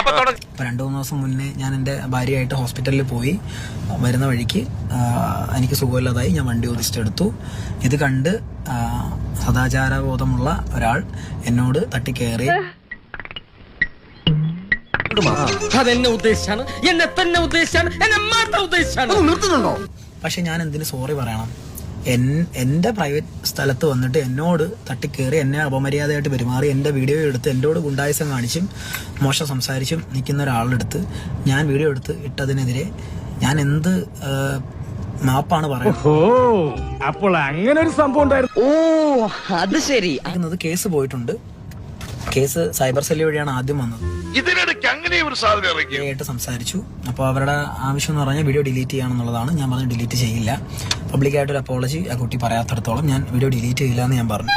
2-3 ദിവസം മുന്നേ ഞാൻ എൻ്റെ ഭാര്യയായിട്ട് ഹോസ്പിറ്റലിൽ പോയി. വരുന്ന വഴിക്ക് എനിക്ക് സുഖമില്ലാതായി. ഞാൻ വണ്ടി ഓടിച്ചെടുത്തു. ഇത് കണ്ട് സദാചാരബോധമുള്ള ഒരാൾ എന്നോട് തട്ടിക്കയറി. അതെന്നെ ഉദ്ദേശിച്ചാണ്, എന്നെ തന്നെ ഉദ്ദേശിച്ചാണ്, എന്നെ മാത്രം ഉദ്ദേശിച്ചാണ്. നിർത്തുന്നുണ്ടോ? പക്ഷെ ഞാൻ എന്തിനു സോറി പറയണം? എൻ്റെ പ്രൈവറ്റ് സ്ഥലത്ത് വന്നിട്ട് എന്നോട് തട്ടിക്കേറി, എന്നെ അപമര്യാദയായിട്ട് പെരുമാറി, എൻ്റെ വീഡിയോ എടുത്ത് എന്നോട് ഗുണ്ടായുസം കാണിച്ചും മോശം സംസാരിച്ചും നിൽക്കുന്ന ഒരാളെടുത്ത് ഞാൻ വീഡിയോ എടുത്ത് ഇട്ടതിനെതിരെ ഞാൻ എന്ത് മാപ്പാണ് പറയുന്നത്? അപ്പോൾ അങ്ങനെ ഒരു സംഭവം ഉണ്ടായിരുന്നു. ഓ അത് ശരി. കേസ് പോയിട്ടുണ്ട്. കേസ് സൈബർ സെല്ല് വഴിയാണ് ആദ്യം വന്നത്. ആയിട്ട് സംസാരിച്ചു. അപ്പോൾ അവരുടെ ആവശ്യം എന്ന് പറഞ്ഞാൽ വീഡിയോ ഡിലീറ്റ് ചെയ്യാണെന്നുള്ളതാണ്. ഞാൻ പറഞ്ഞു ഡിലീറ്റ് ചെയ്യില്ല. പബ്ലിക്കായിട്ടൊരു അപ്പോളജി ആ കുട്ടി പറയാത്തിടത്തോളം ഞാൻ വീഡിയോ ഡിലീറ്റ് ചെയ്യില്ല എന്ന് ഞാൻ പറഞ്ഞു.